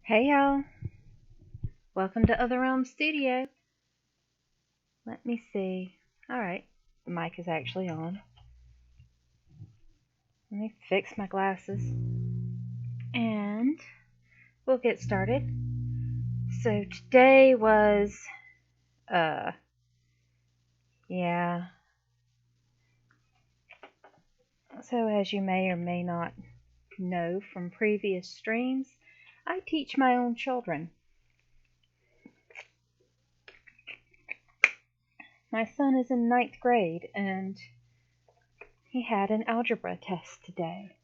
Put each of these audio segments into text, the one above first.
Hey y'all, welcome to Other Realm Studio. Let me see. Alright, the mic is actually on. Let me fix my glasses and we'll get started. So today was, uh, yeah. So as you may or may not know from previous streams, I teach my own children. My son is in ninth grade and he had an algebra test today.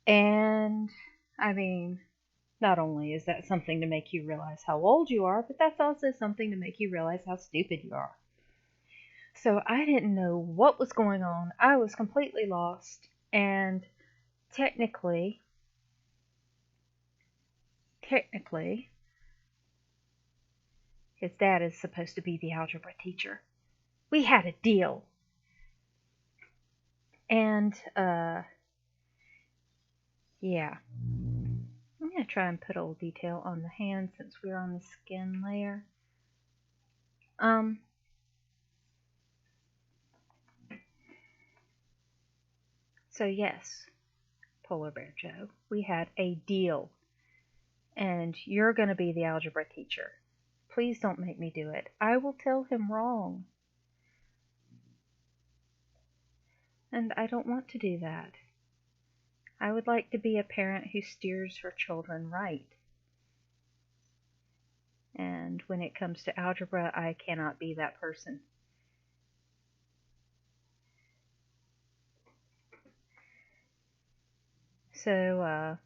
And, I mean, not only is that something to make you realize how old you are, but that's also something to make you realize how stupid you are. So I didn't know what was going on. I was completely lost. And technically, his dad is supposed to be the algebra teacher. We had a deal. And, yeah. I'm going to try and put a little detail on the hand since we're on the skin layer. So yes, Polar Bear Joe, we had a deal. And you're going to be the algebra teacher. Please don't make me do it. I will tell him wrong. And I don't want to do that. I would like to be a parent who steers her children right. And when it comes to algebra, I cannot be that person. So,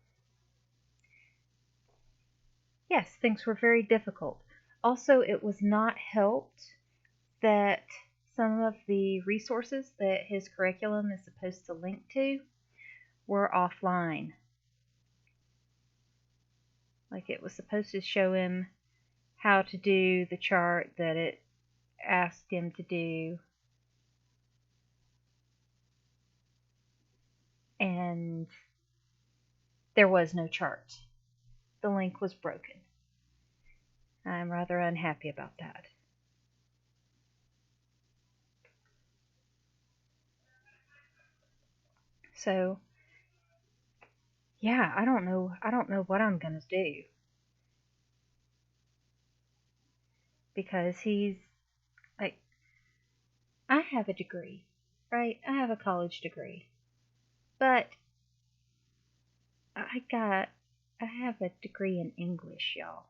yes, things were very difficult. Also, it was not helped that some of the resources that his curriculum is supposed to link to were offline. Like it was supposed to show him how to do the chart that it asked him to do. And there was no chart. The link was broken. I'm rather unhappy about that. So, yeah, I don't know what I'm going to do. Because he's like, I have a degree, right? I have a college degree. But I have a degree in English, y'all.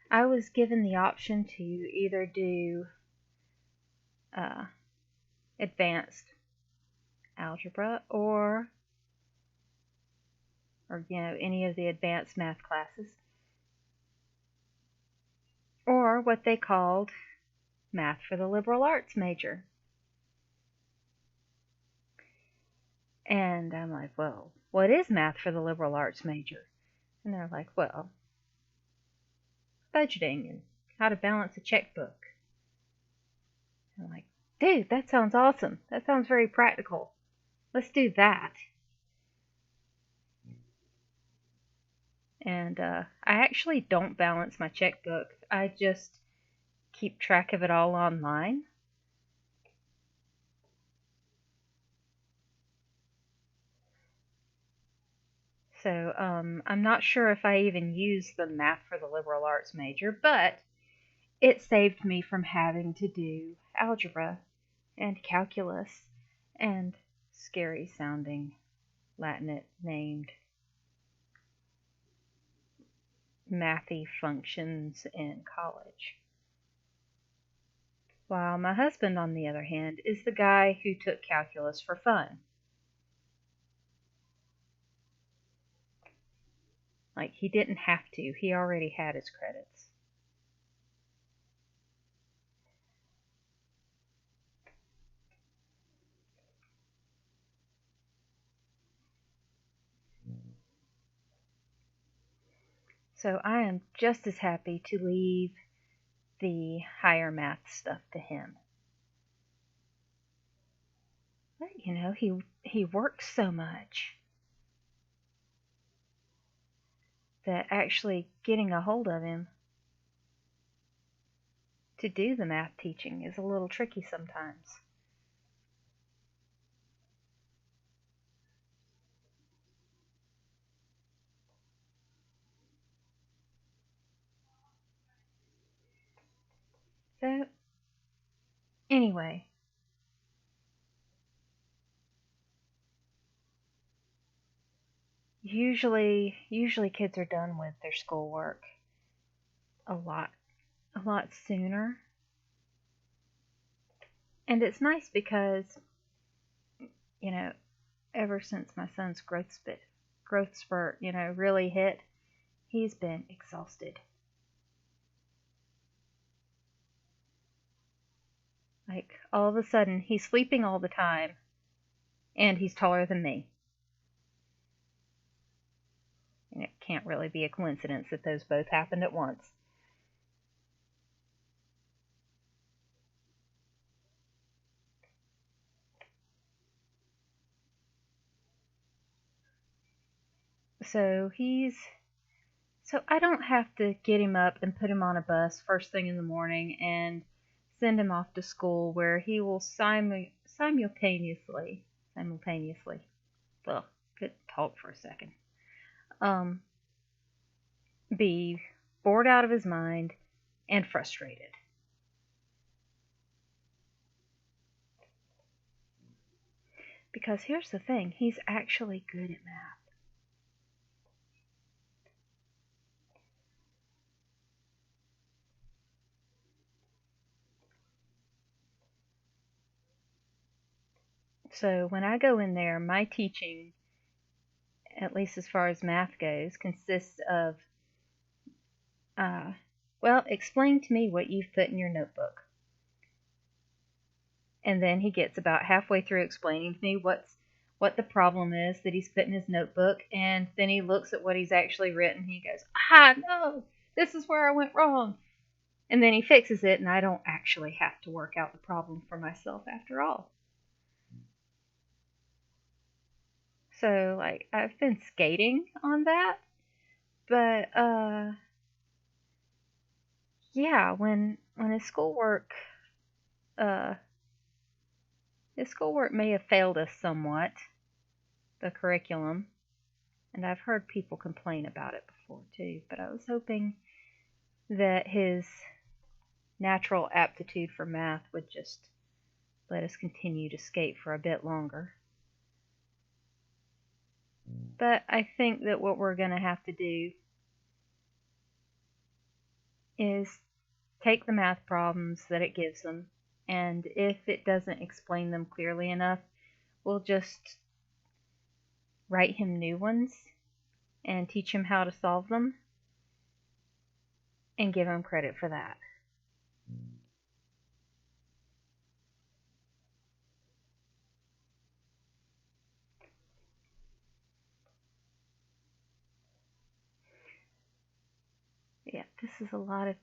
I was given the option to either do advanced algebra or any of the advanced math classes, or what they called math for the liberal arts major. And I'm like, well, what is math for the liberal arts major? And they're like, well, budgeting and how to balance a checkbook. I'm like, dude, that sounds awesome. That sounds very practical. Let's do that. And I actually don't balance my checkbook. I just keep track of it all online. So I'm not sure if I even use the math for the liberal arts major, but it saved me from having to do algebra and calculus and scary sounding Latinate named mathy functions in college. While my husband, on the other hand, is the guy who took calculus for fun. Like, he didn't have to. He already had his credits. So I am just as happy to leave the higher math stuff to him. But, he works so much. that actually getting a hold of him to do the math teaching is a little tricky sometimes. So, anyway, usually kids are done with their schoolwork a lot a lot sooner. And it's nice because, you know, ever since my son's growth spurt, really hit, he's been exhausted. Like all of a sudden, he's sleeping all the time and he's taller than me. And it can't really be a coincidence that those both happened at once. So he's so I don't have to get him up and put him on a bus first thing in the morning and send him off to school where he will simultaneously, well, could talk for a second, um, be bored out of his mind and frustrated. Because here's the thing, he's actually good at math. So when I go in there, my teaching, at least as far as math goes, consists of, uh, well, explain to me what you've put in your notebook. And then he gets about halfway through explaining to me what the problem is that he's put in his notebook, and then he looks at what he's actually written. He goes, no, this is where I went wrong. And then he fixes it, and I don't actually have to work out the problem for myself after all. So, like, I've been skating on that, but, yeah, when uh, his schoolwork may have failed us somewhat, the curriculum, and I've heard people complain about it before too, but I was hoping that his natural aptitude for math would just let us continue to skate for a bit longer. But I think that what we're going to have to do is take the math problems that it gives them, and if it doesn't explain them clearly enough, we'll just write him new ones and teach him how to solve them and give him credit for that. Yeah, this is a lot of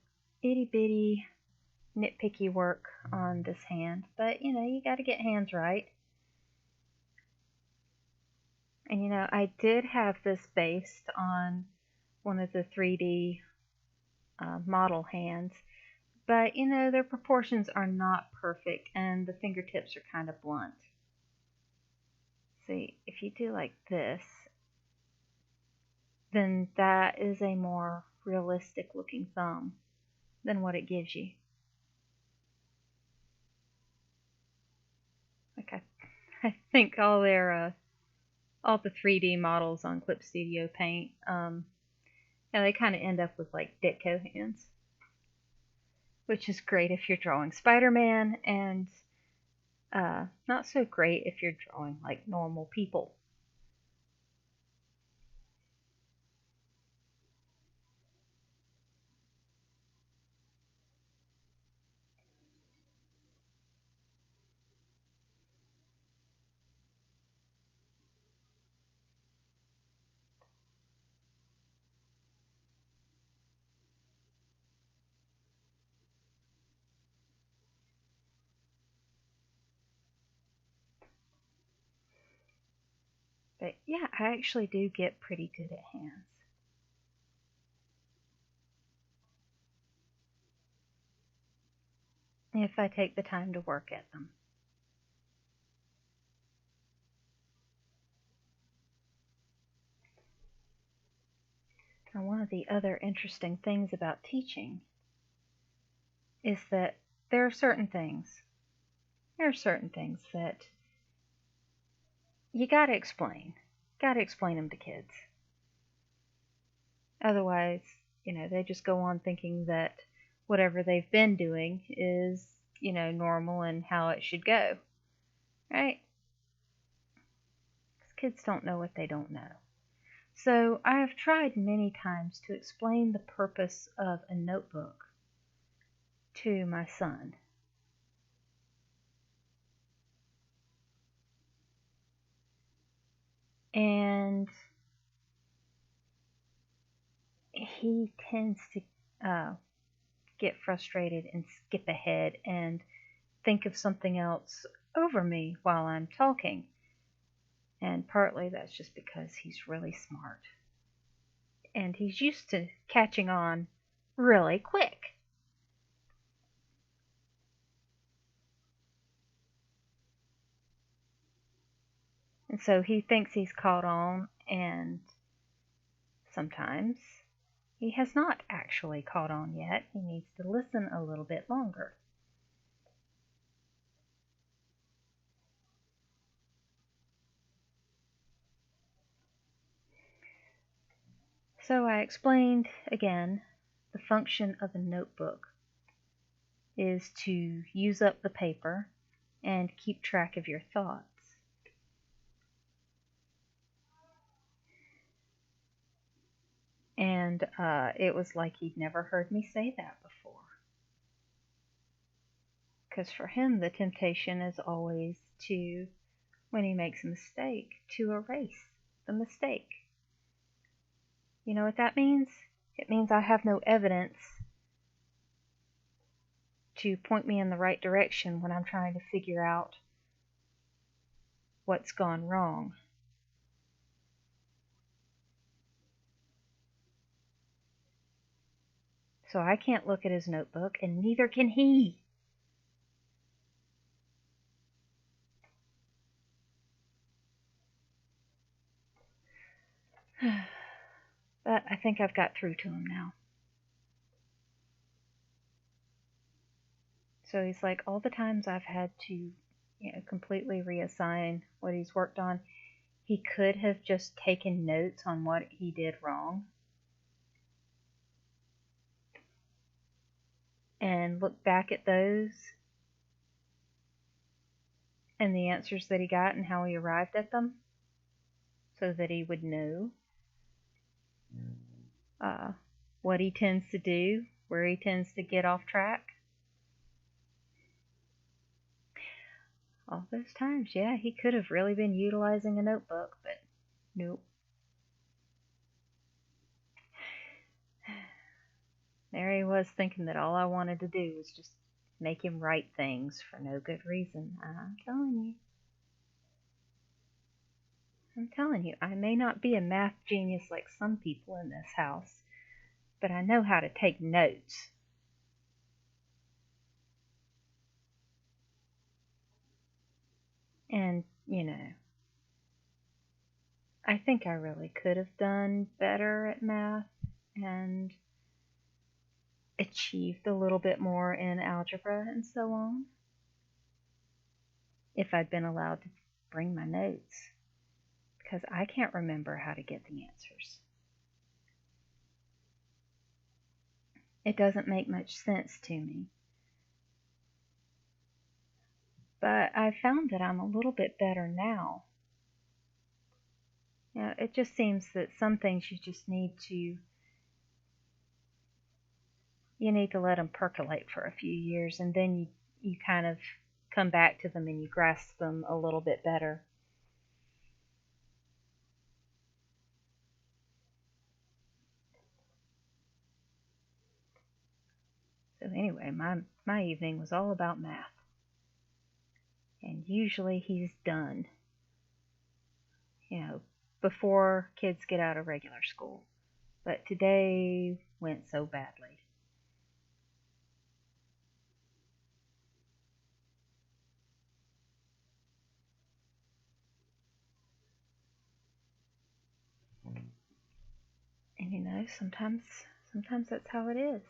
itty bitty nitpicky work on this hand, but you got to get hands right. And I did have this based on one of the 3D model hands, but their proportions are not perfect and the fingertips are kind of blunt. See, if you do like this, then that is a more realistic looking thumb than what it gives you. Like I think all the 3D models on Clip Studio Paint, they kind of end up with like Ditko hands, which is great if you're drawing Spider-Man, and not so great if you're drawing like normal people. But yeah, I actually do get pretty good at hands. if I take the time to work at them. Now, one of the other interesting things about teaching is that there are certain things that you gotta explain. Gotta explain them to kids. Otherwise, they just go on thinking that whatever they've been doing is, normal and how it should go. Right? Because kids don't know what they don't know. So I have tried many times to explain the purpose of a notebook to my son. And he tends to get frustrated and skip ahead and think of something else over me while I'm talking. And partly that's just because he's really smart. And he's used to catching on really quick. And so he thinks he's caught on, and sometimes he has not actually caught on yet. He needs to listen a little bit longer. So I explained again, the function of a notebook is to use up the paper and keep track of your thoughts. And it was like he'd never heard me say that before. Because for him, the temptation is always to, when he makes a mistake, to erase the mistake. You know what that means? It means I have no evidence to point me in the right direction when I'm trying to figure out what's gone wrong. So I can't look at his notebook, and neither can he. But I think I've got through to him now. So he's like, all the times I've had to, completely reassign what he's worked on, he could have just taken notes on what he did wrong and looked back at those and the answers that he got and how he arrived at them so that he would know what he tends to do, where he tends to get off track. All those times, yeah, he could have really been utilizing a notebook, but nope. There he was thinking that all I wanted to do was just make him write things for no good reason. I'm telling you, I may not be a math genius like some people in this house, but I know how to take notes. And, I think I really could have done better at math and achieved a little bit more in algebra and so on if I'd been allowed to bring my notes, because I can't remember how to get the answers. It doesn't make much sense to me. But I found that I'm a little bit better now. It just seems that some things you just need to let them percolate for a few years, and then you kind of come back to them and you grasp them a little bit better. So anyway, my evening was all about math. And usually he's done, before kids get out of regular school. But today went so badly. sometimes that's how it is.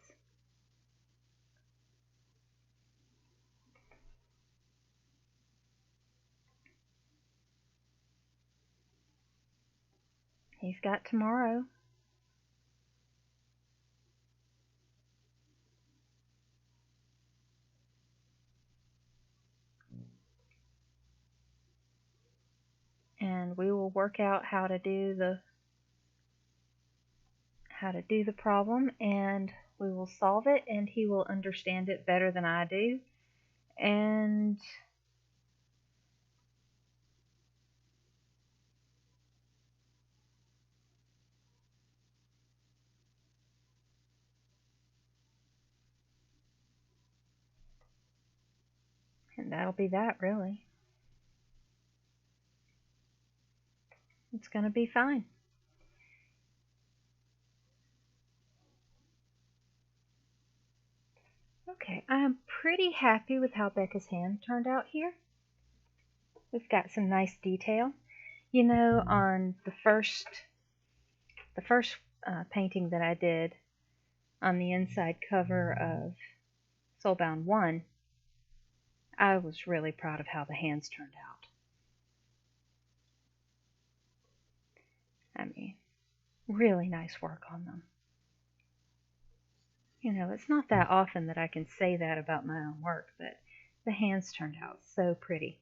He's got tomorrow. And we will work out how to do the problem, and we will solve it, and he will understand it better than I do. And that'll be that, really. It's going to be fine. Okay, I'm pretty happy with how Becca's hand turned out here. We've got some nice detail. You know, on the first painting that I did on the inside cover of Soulbound 1, I was really proud of how the hands turned out. I mean, really nice work on them. You know, it's not that often that I can say that about my own work, but the hands turned out so pretty.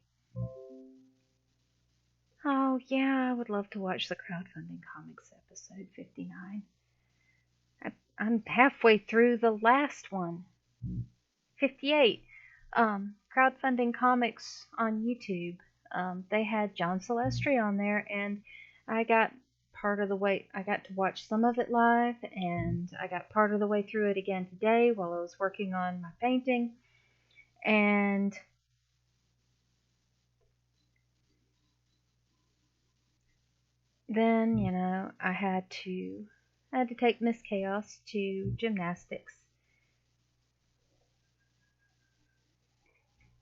Oh, yeah, I would love to watch the crowdfunding comics episode 59. I'm halfway through the last one, 58. Crowdfunding comics on YouTube. They had John Celestri on there, and I got to watch some of it live, and I got part of the way through it again today while I was working on my painting. And then, you know, I had to take Miss Chaos to gymnastics.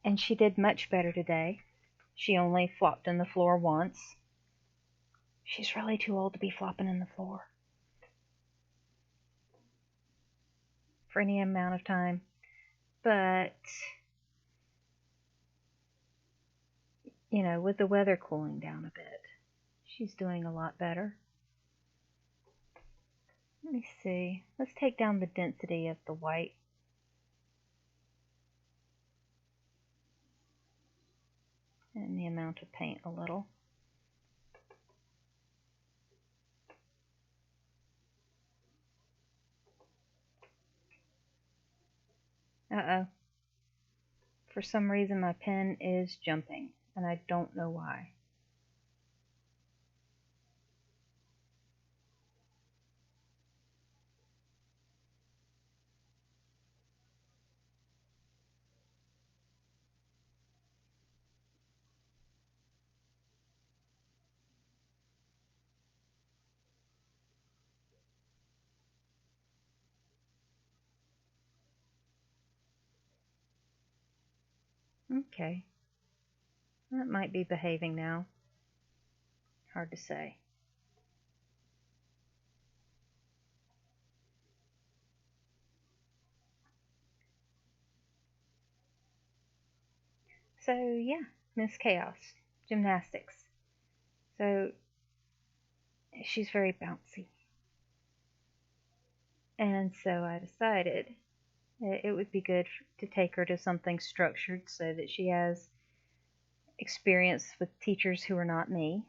And she did much better today. She only flopped in the floor once. She's really too old to be flopping in the floor for any amount of time. But, you know, with the weather cooling down a bit, she's doing a lot better. Let me see. Let's take down the density of the white. And the amount of paint a little. Uh-oh. For some reason my pen is jumping, and I don't know why. Okay. That might be behaving now. Hard to say. So, yeah, Miss Chaos, gymnastics. So, she's very bouncy. And so I decided it would be good to take her to something structured so that she has experience with teachers who are not me.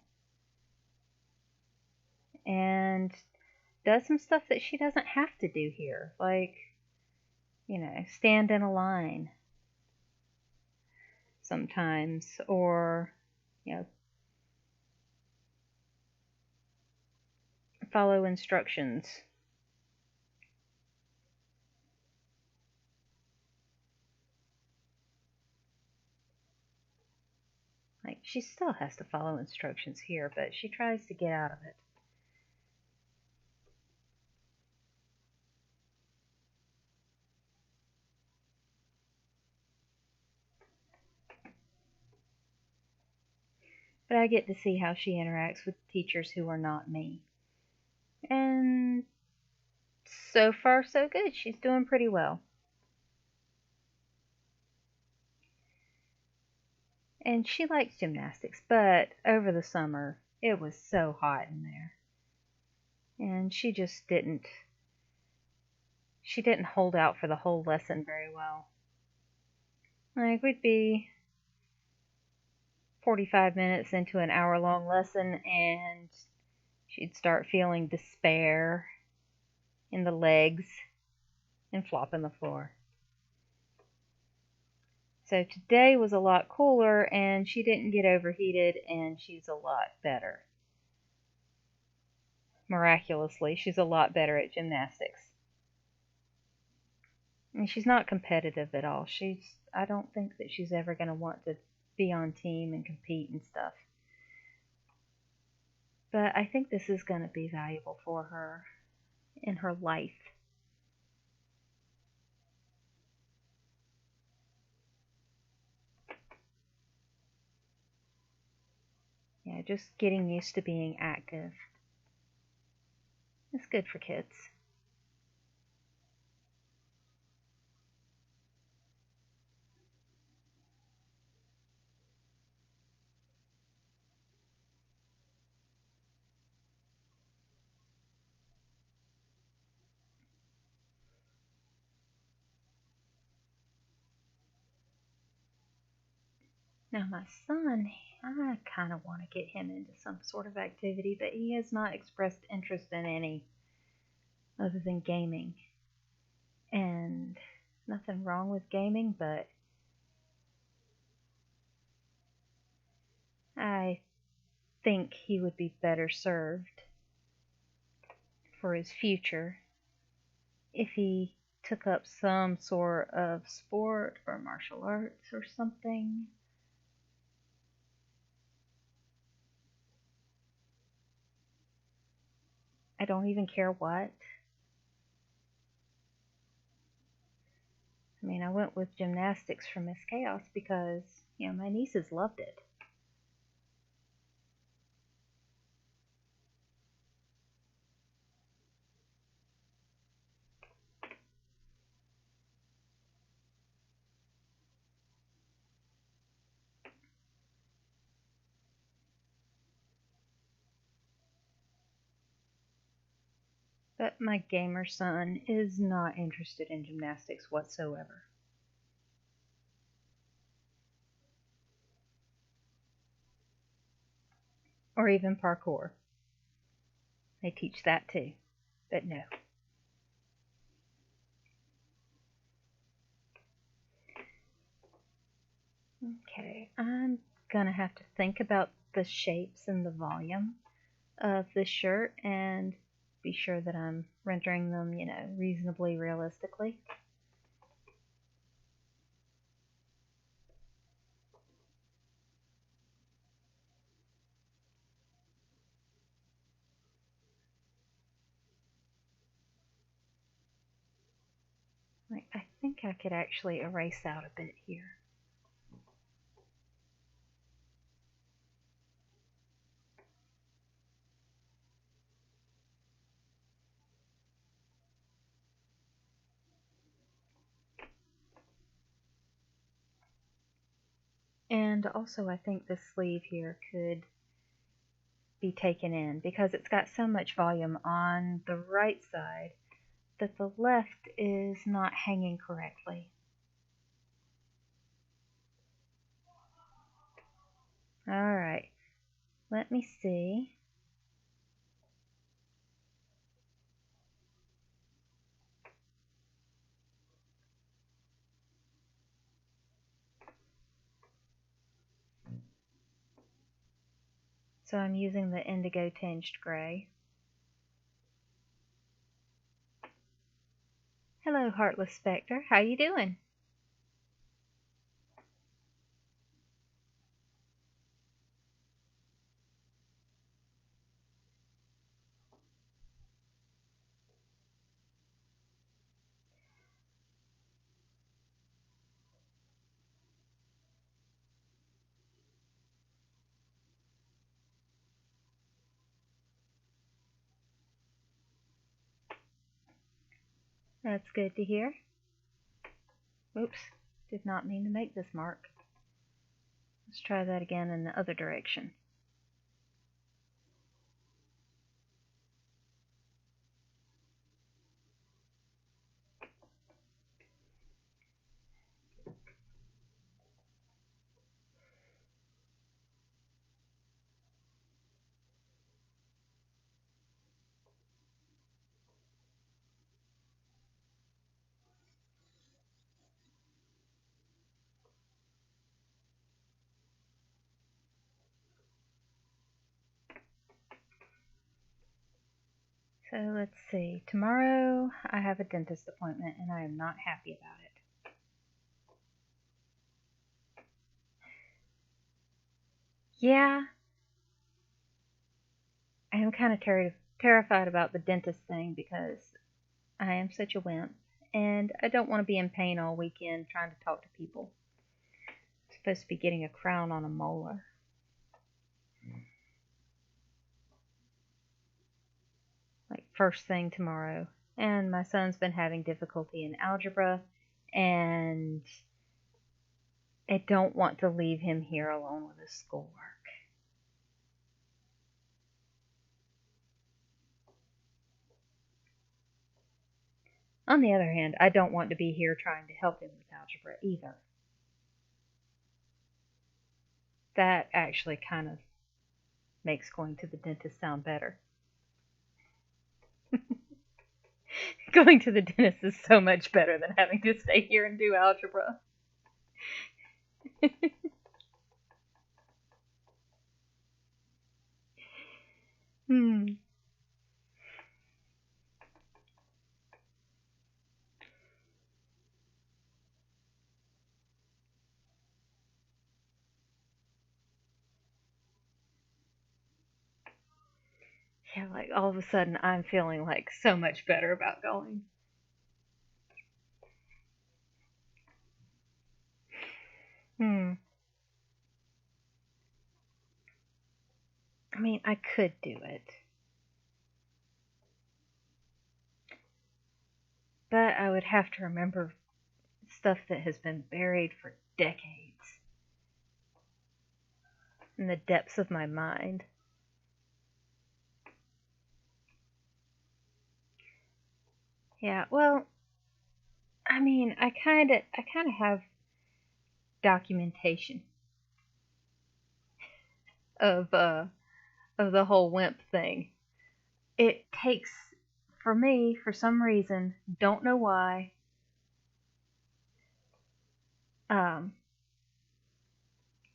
And does some stuff that she doesn't have to do here, like, you know, stand in a line sometimes, or, you know, follow instructions. Like, she still has to follow instructions here, but she tries to get out of it. But I get to see how she interacts with teachers who are not me. And So far, so good. She's doing pretty well. And she likes gymnastics, but over the summer, it was so hot in there. And she didn't hold out for the whole lesson very well. Like, we'd be 45 minutes into an hour-long lesson, and she'd start feeling despair in the legs and flop on the floor. So today was a lot cooler, and she didn't get overheated, and she's a lot better. Miraculously, she's a lot better at gymnastics. And she's not competitive at all. I don't think that she's ever going to want to be on team and compete and stuff. But I think this is going to be valuable for her in her life. Yeah, just getting used to being active. It's good for kids. Now, my son, I kind of want to get him into some sort of activity, but he has not expressed interest in any other than gaming. And nothing wrong with gaming, but I think he would be better served for his future if he took up some sort of sport or martial arts or something. I don't even care what. I mean, I went with gymnastics for Miss Chaos because, my nieces loved it. But my gamer son is not interested in gymnastics whatsoever. Or even parkour. They teach that too. But no. Okay, I'm gonna have to think about the shapes and the volume of this shirt and be sure that I'm rendering them, reasonably realistically. I think I could actually erase out a bit here. And also I think this sleeve here could be taken in because it's got so much volume on the right side that the left is not hanging correctly. Alright, let me see. So I'm using the indigo tinged gray. Hello, Heartless Spectre. How you doing? That's good to hear. Oops, did not mean to make this mark. Let's try that again in the other direction. So let's see. Tomorrow I have a dentist appointment and I am not happy about it. Yeah, I am kind of terrified about the dentist thing because I am such a wimp and I don't want to be in pain all weekend trying to talk to people. I'm supposed to be getting a crown on a molar. Like first thing tomorrow. And my son's been having difficulty in algebra and I don't want to leave him here alone with his schoolwork. On the other hand, I don't want to be here trying to help him with algebra either. That actually kind of makes going to the dentist sound better. Going to the dentist is so much better than having to stay here and do algebra. Hmm. Yeah, like all of a sudden I'm feeling like so much better about going. Hmm. I mean, I could do it. But I would have to remember stuff that has been buried for decades in the depths of my mind. Yeah, well, I mean, I kind of have documentation of the whole wimp thing. It takes for me for some reason, don't know why. Um,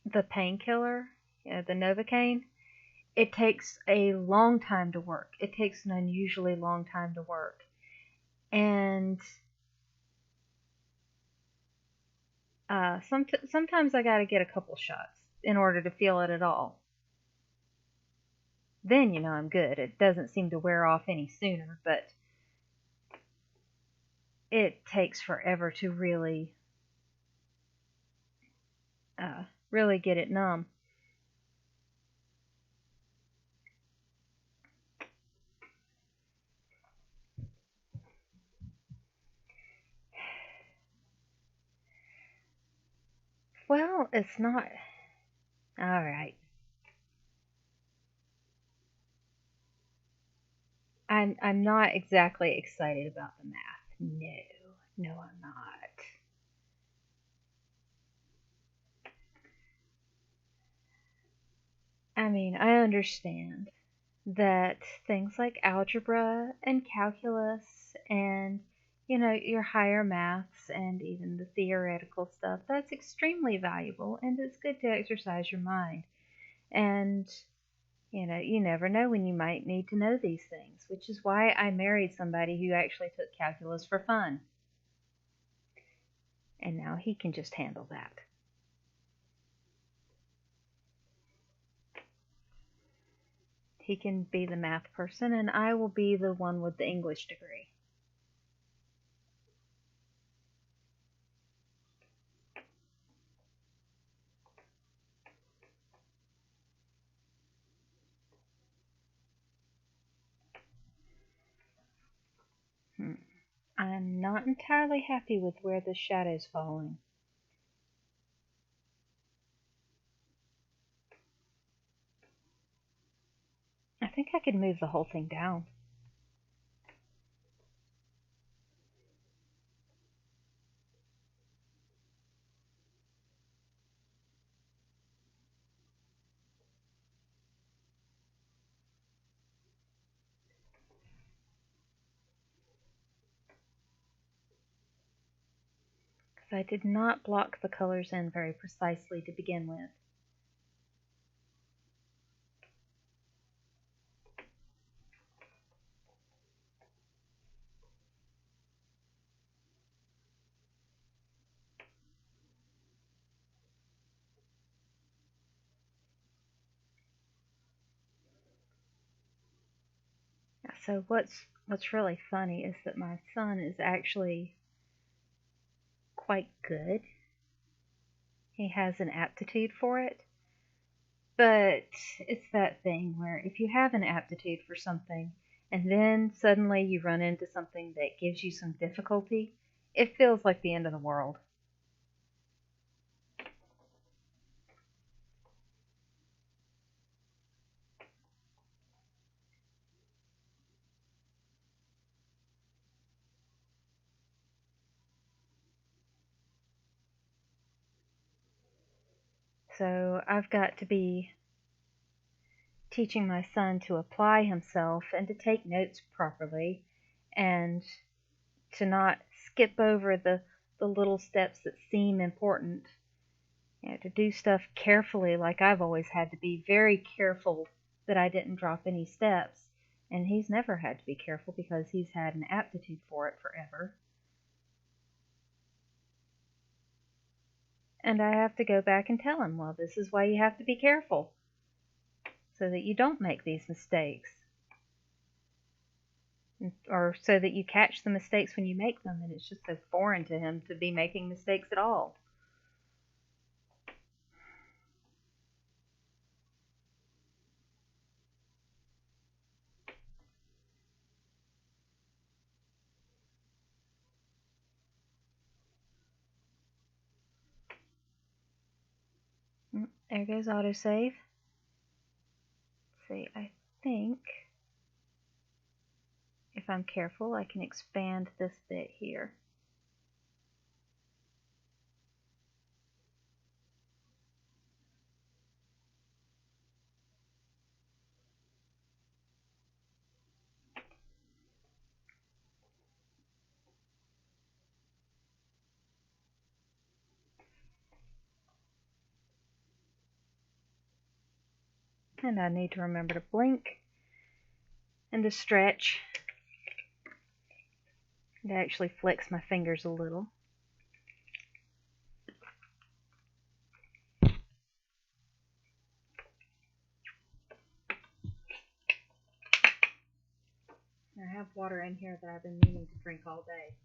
the painkiller, the Novocaine, it takes a long time to work. It takes an unusually long time to work, and sometimes I gotta get a couple shots in order to feel it at all. Then I'm good. It doesn't seem to wear off any sooner, but it takes forever to really get it numb. Well, it's not. All right. I'm not exactly excited about the math. No, no, I'm not. I mean, I understand that things like algebra and calculus and your higher maths and even the theoretical stuff, that's extremely valuable and it's good to exercise your mind. And you never know when you might need to know these things, which is why I married somebody who actually took calculus for fun. And now he can just handle that. He can be the math person, and I will be the one with the English degree. Hmm. I I'm not entirely happy with where the shadow's falling. I think I could move the whole thing down. Because I did not block the colors in very precisely to begin with. So what's really funny is that my son is actually quite good. He has an aptitude for it. But it's that thing where if you have an aptitude for something and then suddenly you run into something that gives you some difficulty, it feels like the end of the world. So I've got to be teaching my son to apply himself and to take notes properly and to not skip over the little steps that seem important. To do stuff carefully, like I've always had to be very careful that I didn't drop any steps. And he's never had to be careful because he's had an aptitude for it forever. And I have to go back and tell him, well, this is why you have to be careful, so that you don't make these mistakes. Or so that you catch the mistakes when you make them, and it's just so foreign to him to be making mistakes at all. There goes autosave. Let's see, I think if I'm careful, I can expand this bit here. And I need to remember to blink and to stretch and to actually flex my fingers a little. I have water in here that I've been meaning to drink all day.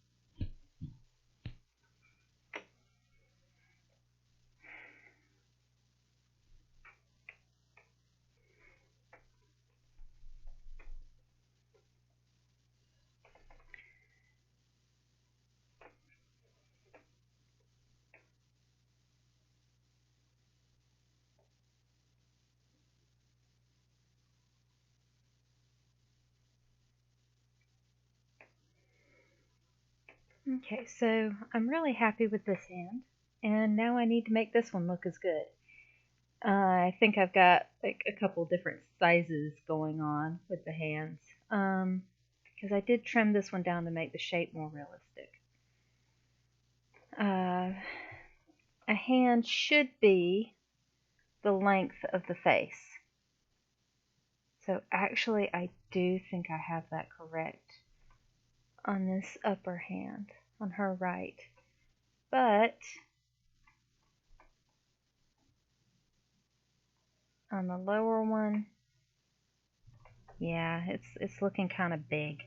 Okay, so I'm really happy with this hand, and now I need to make this one look as good. I think I've got like a couple different sizes going on with the hands, because I did trim this one down to make the shape more realistic. A hand should be the length of the face. So actually, I do think I have that correct on this upper hand, on her right. But on the lower one, yeah, it's looking kind of big.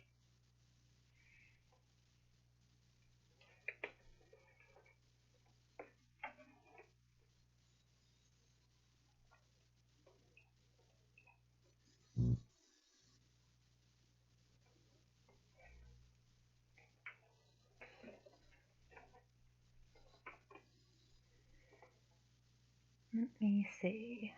Let me see.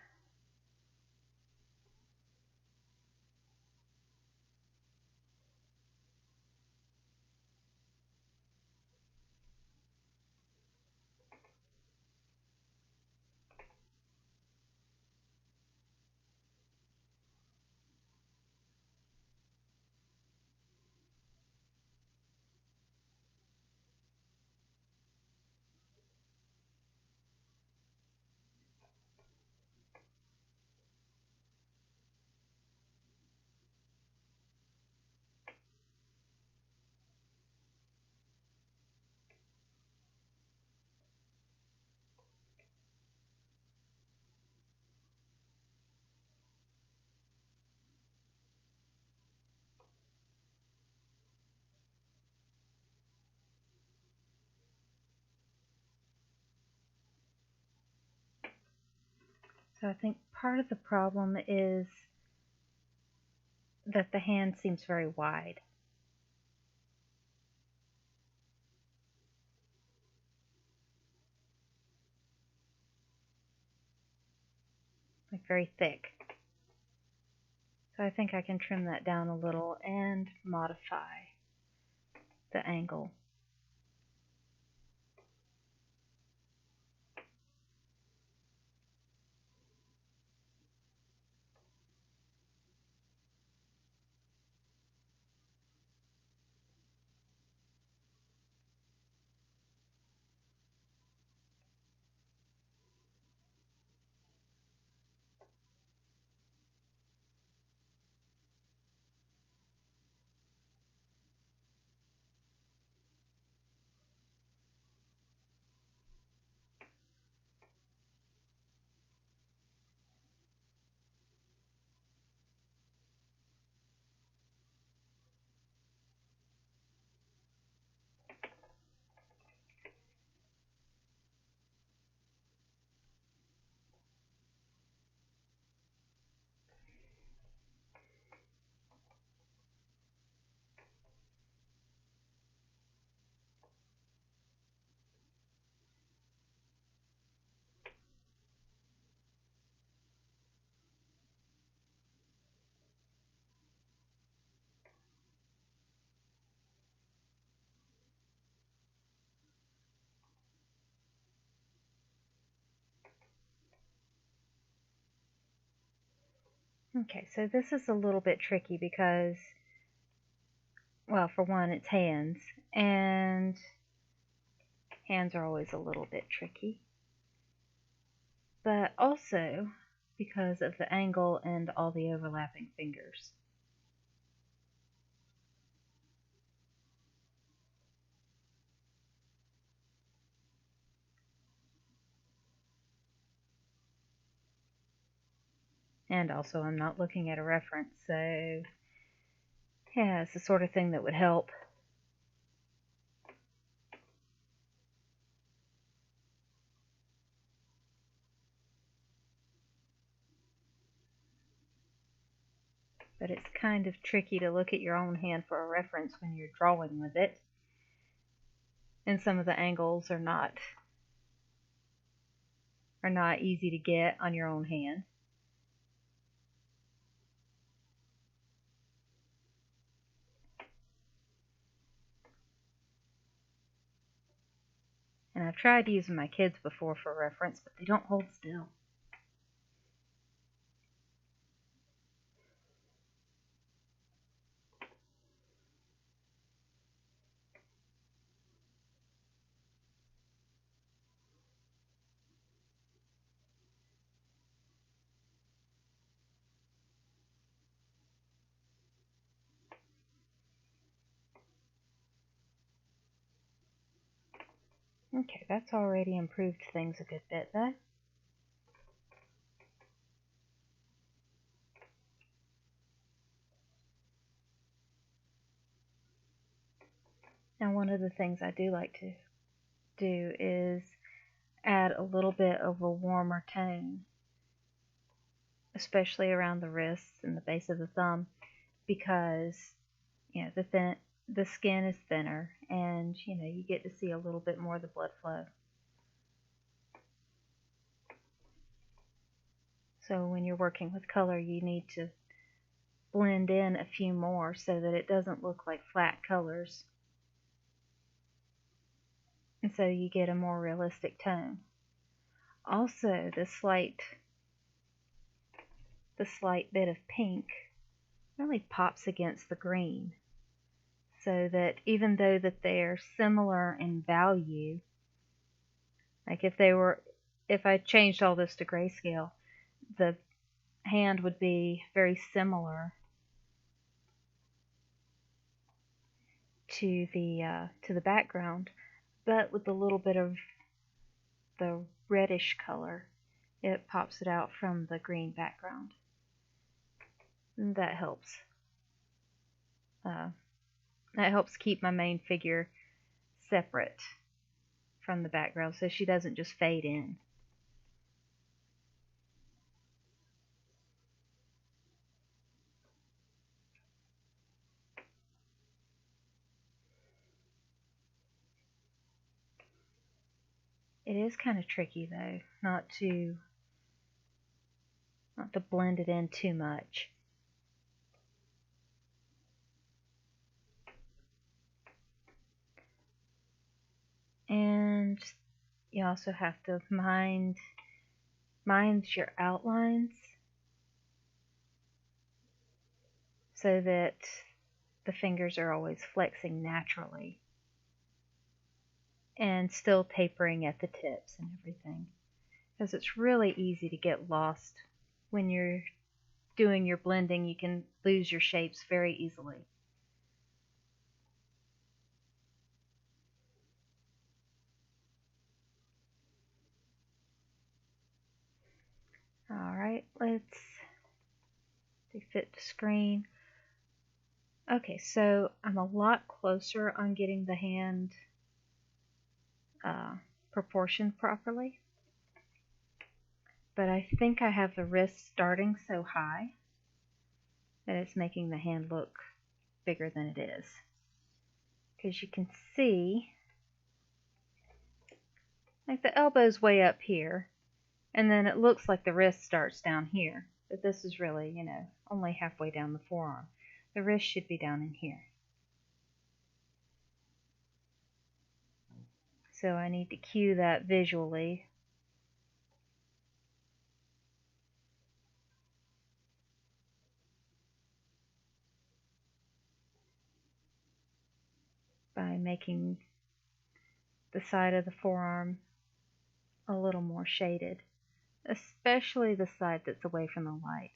So I think part of the problem is that the hand seems very wide. Like very thick. So I think I can trim that down a little and modify the angle. Okay, so this is a little bit tricky because, well, for one, it's hands, and hands are always a little bit tricky. But also because of the angle and all the overlapping fingers. And also I'm not looking at a reference, so yeah, it's the sort of thing that would help. But it's kind of tricky to look at your own hand for a reference when you're drawing with it. And some of the angles are not easy to get on your own hand. And I've tried using my kids before for reference, but they don't hold still. Okay, that's already improved things a good bit though. Now one of the things I do like to do is add a little bit of a warmer tone, especially around the wrists and the base of the thumb, because the skin is thinner, and you get to see a little bit more of the blood flow. So when you're working with color, you need to blend in a few more so that it doesn't look like flat colors. And so you get a more realistic tone. Also, the slight bit of pink really pops against the green, so that even though that they're similar in value, like if I changed all this to grayscale, the hand would be very similar to the background, but with a little bit of the reddish color, it pops it out from the green background. And that helps. That helps keep my main figure separate from the background so she doesn't just fade in. It is kind of tricky though, not to blend it in too much. And you also have to mind your outlines so that the fingers are always flexing naturally and still tapering at the tips and everything. Because it's really easy to get lost when you're doing your blending. You can lose your shapes very easily. Alright, let's do fit to screen. Okay, so I'm a lot closer on getting the hand proportioned properly. But I think I have the wrist starting so high that it's making the hand look bigger than it is. Because you can see, like the elbow's way up here, and then it looks like the wrist starts down here. But this is really, only halfway down the forearm. The wrist should be down in here. So I need to cue that visually. By making the side of the forearm a little more shaded, especially the side that's away from the light.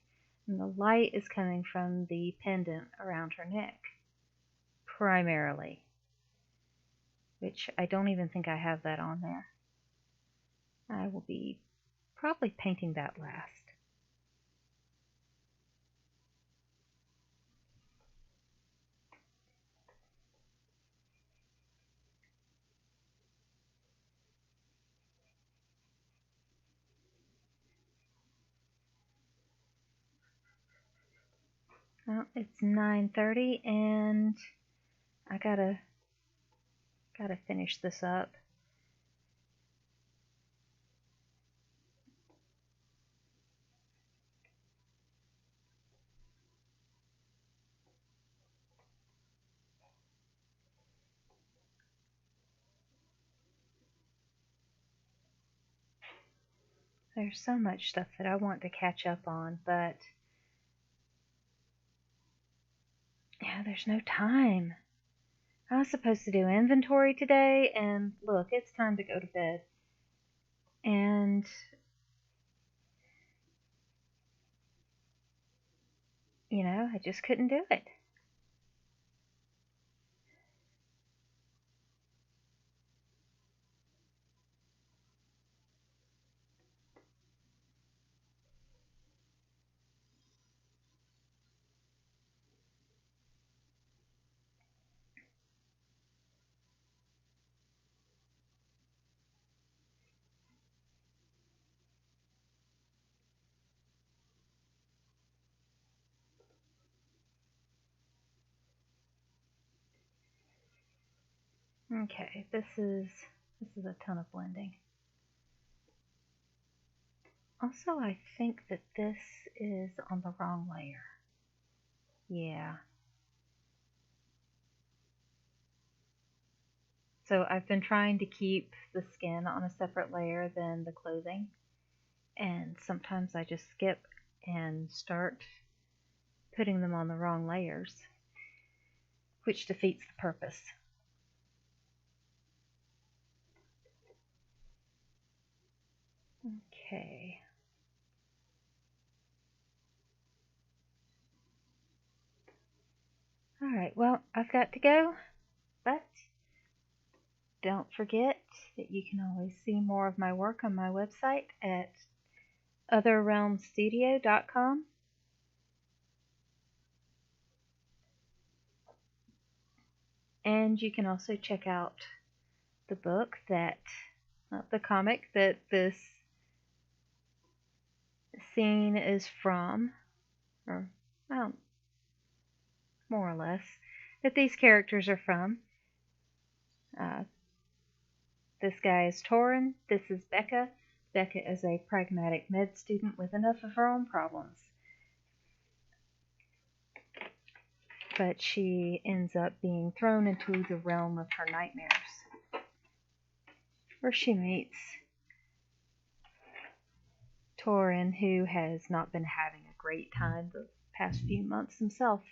And the light is coming from the pendant around her neck, primarily, which I don't even think I have that on there. I will be probably painting that last. Well, it's 9:30 and I gotta finish this up. There's so much stuff that I want to catch up on, but yeah, there's no time. I was supposed to do inventory today, and look, it's time to go to bed. And I just couldn't do it. Okay, this is a ton of blending. Also, I think that this is on the wrong layer. Yeah. So I've been trying to keep the skin on a separate layer than the clothing, and sometimes I just skip and start putting them on the wrong layers, which defeats the purpose. Okay. Alright, well, I've got to go, but don't forget that you can always see more of my work on my website at otherrealmstudio.com. And you can also check out the book that, the comic that this scene is from, or, well, more or less, that these characters are from. Uh, this guy is Torin. This is Becca. Becca is a pragmatic med student with enough of her own problems. But she ends up being thrown into the realm of her nightmares, where she meets Torin, who has not been having a great time the past few months himself.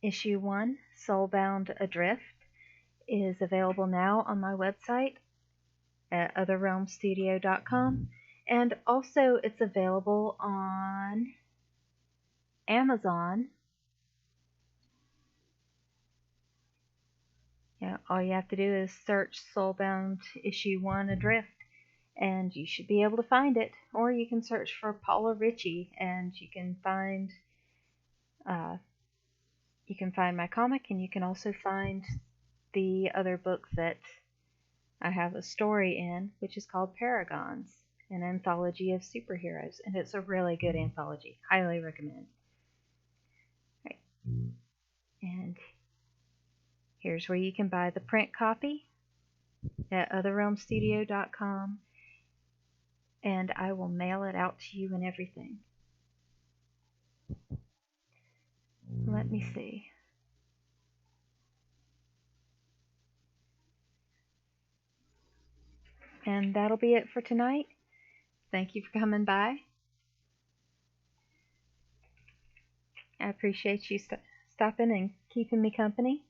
Issue 1, Soulbound Adrift, is available now on my website at otherrealmstudio.com, and also it's available on Amazon. Yeah, all you have to do is search Soulbound Issue 1 Adrift, and you should be able to find it. Or you can search for Paula Richey, and uh, you can find my comic, and you can also find the other book that I have a story in, which is called Paragons, an anthology of superheroes, and it's a really good anthology. Highly recommend. Right. And here's where you can buy the print copy at otherrealmstudio.com, and I will mail it out to you and everything. Let me see. And that'll be it for tonight. Thank you for coming by. I appreciate you stopping and keeping me company.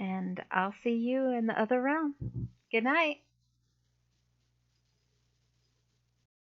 And I'll see you in the other realm. Good night.